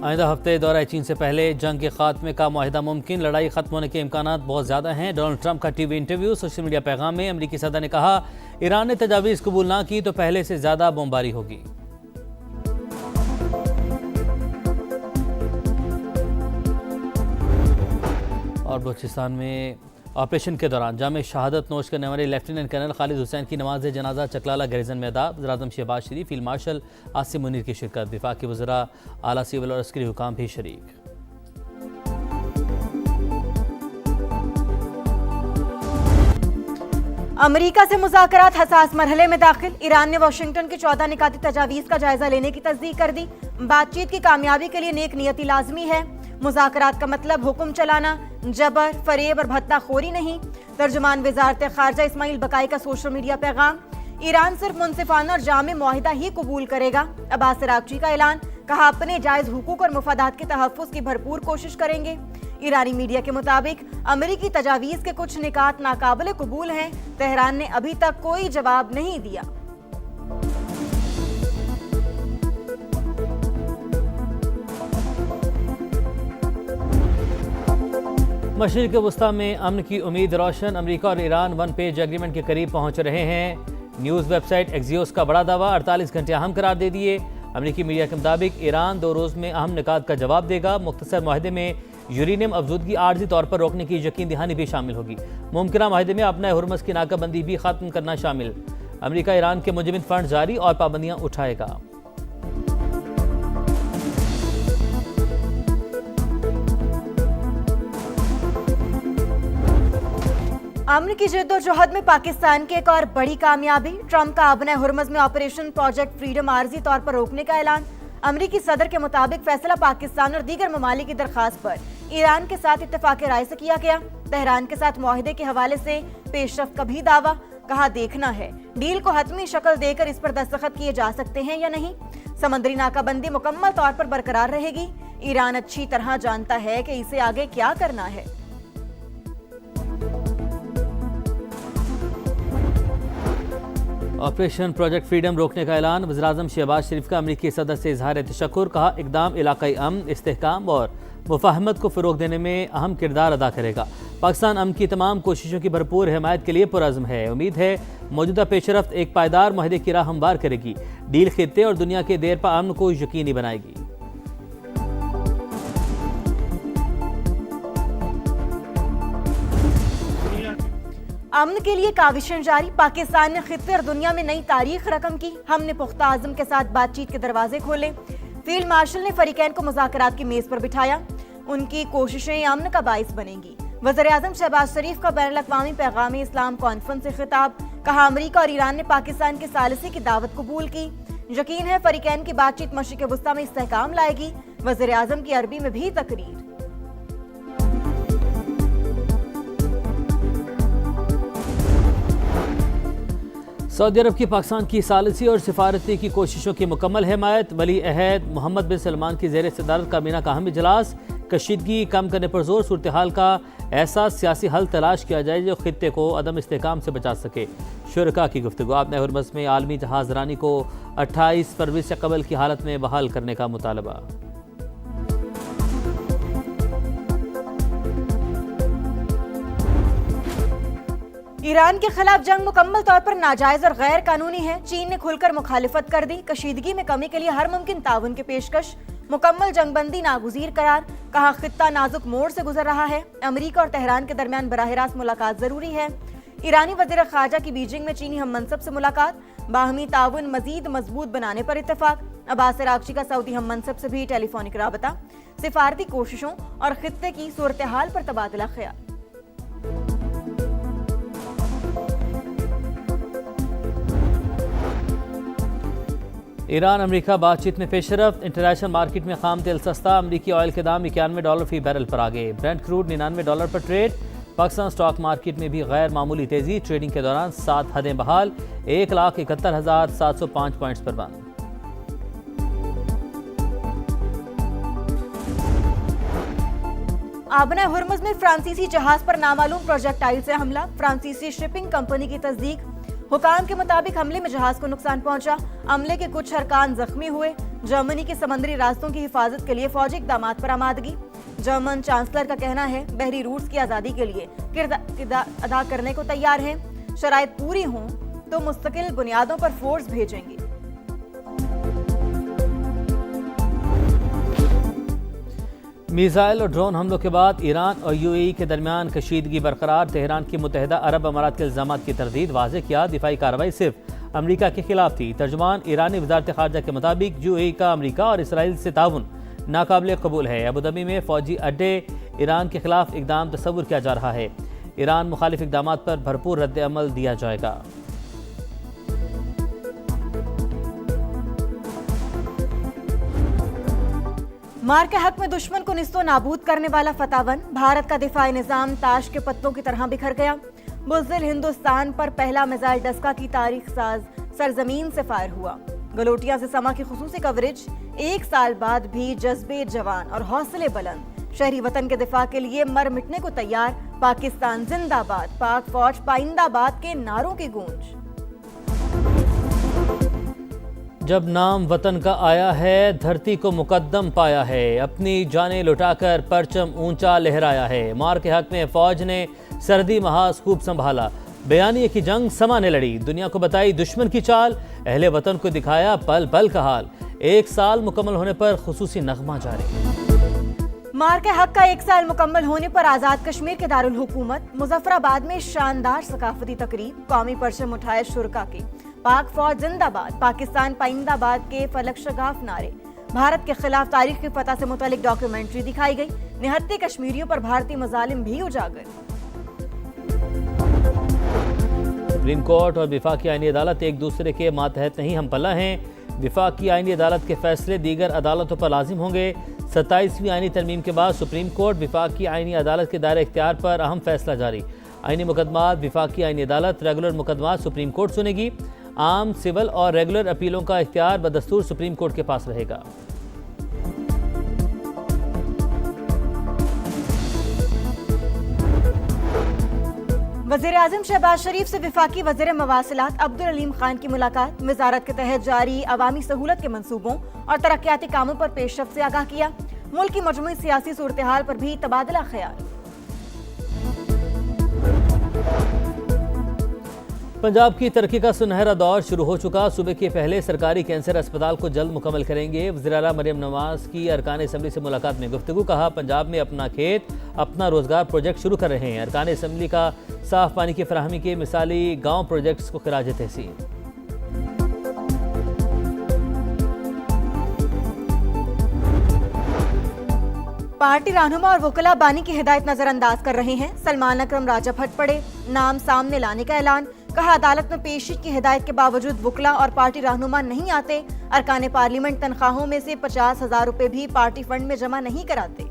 आइंदा हफ्ते दौरा चीन से पहले जंग के खात्मे का मुआहिदा मुमकिन, लड़ाई खत्म होने के इम्कानात बहुत ज़्यादा हैं। डोनाल्ड ट्रंप का टीवी इंटरव्यू। सोशल मीडिया पैगाम में अमरीकी सदर ने कहा, ईरान ने तजावीज़ कबूल ना की तो पहले से ज़्यादा बमबारी होगी। और बलूचिस्तान में ऑपरेशन के दौरान जाम शहादत नोश करने वाले लेफ्टिनेंट कर्नल खालिद हुसैन की नमाज जनाजा चकलाला गैरिजन में अदा। वज़ीर-ए-आज़म शहबाज शरीफ, फील्ड मार्शल आसिम मुनीर की शिरकत। वफाकी वज़रा, आला सिविल और अस्करी हुकाम भी शरीक। अमेरिका से मुज़ाकरात हसास मरहले में दाखिल। ईरान ने वाशिंगटन की 14 निकाती तजावीज़ का जायजा लेने की तस्दीक कर दी। बातचीत की कामयाबी के लिए नेक नियति लाजमी है। मुज़ाकरात का मतलब हुक्म चलाना, जबर, फरेब और भत्ताखोरी नहीं। तर्जुमान वज़ारत ख़ारजा इस्माइल बकाई का सोशल मीडिया पैगाम। ईरान सिर्फ मुनसिफाना और जामे मुआहिदा ही कबूल करेगा। अब्बास अराग़ची का ऐलान, कहा अपने जायज़ हुकूक और मुफादात के तहफ़्फ़ुज़ की भरपूर कोशिश करेंगे। ईरानी मीडिया के मुताबिक अमेरिकी तजावीज़ के कुछ निकात नाकाबिले कबूल हैं। तेहरान ने अभी तक कोई जवाब नहीं दिया। मशरिक़ वस्ता में अमन की उम्मीद रोशन। अमेरिका और ईरान वन पेज एग्रीमेंट के करीब पहुंच रहे हैं। न्यूज़ वेबसाइट एक्सियोस का बड़ा दावा, 48 घंटे अहम करार दे दिए। अमेरिकी मीडिया के मुताबिक ईरान 2 रोज़ में अहम निकात का जवाब देगा। मुख्तसर माहदे में यूरेनियम अफजूदगी आर्जी तौर पर रोकने की यकीन दहानी भी शामिल होगी। मुमकिन माहदे में अपना हुर्मस की नाकाबंदी भी खत्म करना शामिल। अमेरिका ईरान के मुजरिम फंड जारी और पाबंदियाँ उठाएगा। अमन की जद्दोजहद में पाकिस्तान की एक और बड़ी कामयाबी। ट्रंप का अपने हुर्मस में ऑपरेशन प्रोजेक्ट फ्रीडम आर्जी तौर पर रोकने का ऐलान। अमरीकी सदर के मुताबिक फैसला पाकिस्तान और दीगर ममालिक की दरखास्त पर ईरान के साथ इत्तेफाक राय से किया गया। तेहरान के साथ मुआहिदे के हवाले से पेशरफ्त का भी दावा। कहा देखना है डील को हतमी शक्ल देकर इस पर दस्तखत किए जा सकते हैं या नहीं। समंदरी नाकाबंदी मुकम्मल तौर पर बरकरार रहेगी। ईरान अच्छी तरह जानता है कि इसे आगे क्या करना है। ऑपरेशन प्रोजेक्ट फ्रीडम रोकने का ऐलान। वज़ीर-ए-आज़म शहबाज शरीफ का अमरीकी सदर से इजहार तशक्कुर। कहा इक़दाम इलाक़ाई अमन, इस्तेहकाम और मुफ़ाहमत को फ़रोग़ देने में अहम किरदार अदा करेगा। पाकिस्तान अमन की तमाम कोशिशों की भरपूर हिमायत के लिए पुरअज़्म है। उम्मीद है मौजूदा पेशरफ्त एक पायदार मुआहदे की राह हमवार करेगी। डील खित्ते और दुनिया के देर पा अमन को यकीनी बनाएगी। अमन के लिए काविशें जारी। पाकिस्तान ने खित्ते और दुनिया में नई तारीख रकम की। हमने पुख्ता आज़म के साथ बातचीत के दरवाजे खोले। फील्ड मार्शल ने फरीकैन को मुज़ाकरात की मेज़ पर बिठाया। उनकी कोशिशें अमन का बाइस बनेंगी। वज़ीर-ए-आज़म शहबाज शरीफ का बैनुल-अक़वामी पैगाम इस्लाम कॉन्फ्रेंस से खिताब। कहा अमेरिका और ईरान ने पाकिस्तान के सालिसी की दावत कबूल की। यकीन है फरीकैन की बातचीत मशरिक़ वस्ता में इस्तेहकाम लाएगी। वज़ीर-ए-आज़म की अरबी में भी तकरीर। सऊदी अरब की पाकिस्तान की सालिसी और सिफारती की कोशिशों की मुकम्मल हिमायत। वली अहद मोहम्मद बिन सलमान की ज़ेर सदारत काबीना का अहम इजलास। कशीदगी कम करने पर जोर। सूरत हाल का ऐसा सियासी हल तलाश किया जाए जो खित्ते को अदम इस्तेहकाम से बचा सके। शुरका की गुफ्तगू। अपने हुर्मस में आलमी जहाज रानी को 28 फरवरी से कबल की हालत में बहाल करने का मुतालबा। ईरान के खिलाफ जंग मुकम्मल तौर पर नाजायज और गैर कानूनी है। चीन ने खुलकर मुखालिफत कर दी। कशीदगी में कमी के लिए हर मुमकिन ताउन की पेशकश। मुकम्मल जंगबंदी नागुज़ीर करार। कहा खित्ता नाजुक मोड़ से गुजर रहा है। अमेरिका और तेहरान के दरमियान बराह रास्त मुलाकात जरूरी है। ईरानी वज़ीर ख़ारजा की बीजिंग में चीनी हम मनसब से मुलाकात। बाहमी ताउन मजीद मजबूत बनाने पर इत्तेफाक। अब्बास अराग़ची का सऊदी हम मनसब से भी टेलीफोनिक राबता। सिफारती कोशिशों और खित्ते की सूरत हाल पर तबादला ख्याल। ईरान अमेरिका बातचीत में पेशरफ्त। इंटरनेशनल मार्केट में खाम तेल सस्ता। अमेरिकी ऑयल के दाम $91 फी बैरल पर आ गए। ब्रेंट क्रूड $99 पर ट्रेड। पाकिस्तान स्टॉक मार्केट में भी गैर मामूली तेजी। ट्रेडिंग के दौरान 7 हदें बहाल। 1,71,705 पॉइंट्स पर बंद। आबना हुर्मुज़ में फ्रांसीसी जहाज पर नामालूम प्रोजेक्टाइल से हमला। फ्रांसीसी शिपिंग कंपनी की तस्दीक। हुकाम के मुताबिक हमले में जहाज को नुकसान पहुंचा। अमले के कुछ अरकान जख्मी हुए। जर्मनी के समुद्री रास्तों की हिफाजत के लिए फौजी इक़दामात पर आमादगी। जर्मन चांसलर का कहना है बहरी रूट्स की आज़ादी के लिए किरदार अदा करने को तैयार है। शराइत पूरी हों तो मुस्तकिल बुनियादों पर फोर्स भेजेंगे। मिसाइल और ड्रोन हमलों के बाद ईरान और यूएई के दरमियान कशीदगी बरकरार। तेहरान की मुत्तहिदा अरब अमारात के इल्जामात की तरदीद वाज़ेह किया। दिफाई कार्रवाई सिर्फ अमरीका के खिलाफ थी। तर्जुमान ईरानी वज़ारत ख़ारजा के मुताबिक यूएई का अमरीका और इसराइल से ताउन नाकाबिल कबूल है। अबूधाबी में फौजी अड्डे ईरान के खिलाफ इकदाम तस्वुर किया जा रहा है। ईरान मुखालिफ इकदामात पर भरपूर रद्द अमल दिया जाएगा। मार के हक में दुश्मन को निस्तो नाबूद करने वाला फतावन। भारत का दिफाई निजाम ताश के पत्तों की तरह बिखर गया। बुज़दिल हिंदुस्तान पर पहला मिसाइल डस्का की तारीख साज सरजमीन से फायर हुआ। गलोटिया से समा की खुसूसी कवरेज। 1 साल बाद भी जज्बे जवान और हौसले बुलंद। शहरी वतन के दिफा के लिए मर मिटने को तैयार। पाकिस्तान जिंदाबाद, पाक फौज पाइंदाबाद के नारों की गूंज। जब नाम वतन का आया है, धरती को मुकद्दम पाया है। अपनी जानें लुटाकर परचम ऊंचा लहराया है। मार के हक में फौज ने सर्दी महाज खूब संभाला। बयानिए की जंग समा ने लड़ी। दुनिया को बताई दुश्मन की चाल। अहले वतन को दिखाया पल पल का हाल। 1 साल मुकम्मल होने पर खुसूसी नगमा जारी। मार के हक का 1 साल मुकम्मल होने पर आजाद कश्मीर के दारुल हुकूमत मुजफ्फराबाद में शानदार सकाफती तकरीब। कौमी परचम उठाए शुरका के। पाक फौज जिंदाबाद, पाकिस्तान पाइंदाबाद के फलक शगाफ नारे। भारत के खिलाफ तारीख की फतह से मुतालिक डॉक्यूमेंट्री दिखाई गई। निहत्ते कश्मीरियों पर भारतीय मजालिम भी उजागर। सुप्रीम कोर्ट और विफाकी आईनी अदालत एक दूसरे के मातहत नहीं, हम पल्ला हैं। विफाकी आईनी अदालत के फैसले दीगर अदालतों पर लाजिम होंगे। 27वीं आईनी तरमीम के बाद सुप्रीम कोर्ट विफाकी आईनी अदालत के दायरे इख्तियार पर अहम फैसला जारी। आईनी मुकदमात विफाकी आईनी अदालत, रेगुलर मुकदमात सुप्रीम कोर्ट सुनेगी। आम, सिविल और रेगुलर अपीलों का इख्तियार बदस्तूर सुप्रीम कोर्ट के पास रहेगा। वज़ीर आज़म शहबाज शरीफ से विफाकी वज़ीर मवासिलात अब्दुल अलीम खान की मुलाकात। वज़ारत के तहत जारी अवामी सहूलत के मंसूबों और तरक्याती कामों पर पेशरफ्त से आगाह किया। मुल्क की मजमूई सियासी सूरत हाल पर भी तबादला ख्याल। पंजाब की तरक्की का सुनहरा दौर शुरू हो चुका। सूबे के पहले सरकारी कैंसर अस्पताल को जल्द मुकम्मल करेंगे। वज़ीर आला मरियम नवाज की अरकान असम्बली से मुलाकात में गुफ्तगू। कहा पंजाब में अपना खेत अपना रोजगार प्रोजेक्ट शुरू कर रहे हैं। अरकान असम्बली का साफ पानी की फराहमी के मिसाली गाँव प्रोजेक्ट्स को खिराज तहसीन। पार्टी रहनुमा और वकला बानी की हिदायत नजरअंदाज कर रहे हैं। सलमान अकरम राजा फट पड़े, नाम सामने लाने का ऐलान। कहा अदालत में पेशी की हिदायत के बावजूद वकला और पार्टी रहनुमा नहीं आते। अरकान पार्लियामेंट तनख्वाहों में से 50,000 रुपए भी पार्टी फंड में जमा नहीं कराते।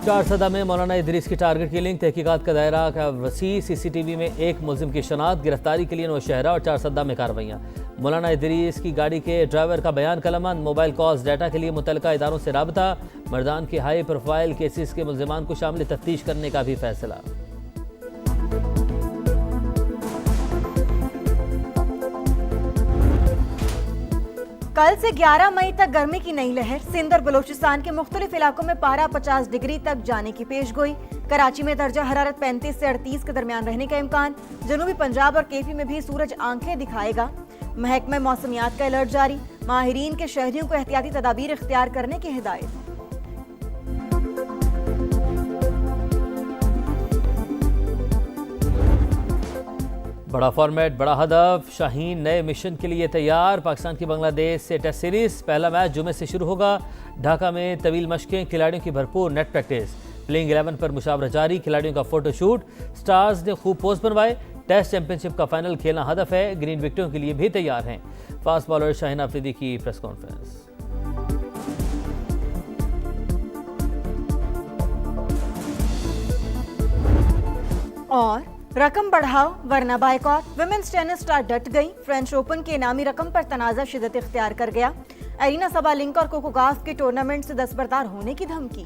चारसदा में मौलाना इदरीस की टारगेट किलिंग, तहकीकात का दायरा का वसी। सीसीटीवी में एक मुलजिम की शनाख्त, गिरफ्तारी के लिए नौशहरा और चारसदा में कार्रवाइयाँ। मौलाना इदरीस की गाड़ी के ड्राइवर का बयान कलमंद। मोबाइल कॉल्स डाटा के लिए मुतलका इदारों से राबता। मर्दान के हाई प्रोफाइल केसेस के मुल्जिमान को शामिल तफ्तीश करने का भी फैसला। कल से 11 मई तक गर्मी की नई लहर। सिंध और बलोचिस्तान के मुख्तलिफ इलाकों में पारा 50 डिग्री तक जाने की पेशगोई। कराची में दर्जा हरारत 35 से 38 के दरमियान रहने का इम्कान। जनूबी पंजाब और केपी में भी सूरज आंखें दिखाएगा। महकमा मौसमियात का अलर्ट जारी। माहिरीन के शहरियों को एहतियाती तदाबीर इख्तियार करने की हिदायत। बड़ा फॉर्मेट, बड़ा हदफ। शाहीन नए मिशन के लिए तैयार। पाकिस्तान की बांग्लादेश से टेस्ट सीरीज। पहला मैच जुमे से शुरू होगा। ढाका में तवील मशकें, खिलाड़ियों की भरपूर नेट प्रैक्टिस। प्लेइंग 11 पर मुशावरा जारी। खिलाड़ियों का फोटोशूट। स्टार्स ने खूब पोस्ट बनवाए। टेस्ट चैंपियनशिप का फाइनल खेलना हदफ है। ग्रीन विकेटों के लिए भी तैयार हैं। फास्ट बॉलर शाहीन अफरीदी की प्रेस कॉन्फ्रेंस। और रकम बढ़ाओ वरना बायकॉट। विमेंस टेनिस स्टार डट गई। फ्रेंच ओपन के इनामी रकम पर तनाज़ा शिद्दत इख्तियार कर गया। एरिना सबालेंका और कोको गॉफ के टूर्नामेंट से दस्तबरदार होने की धमकी।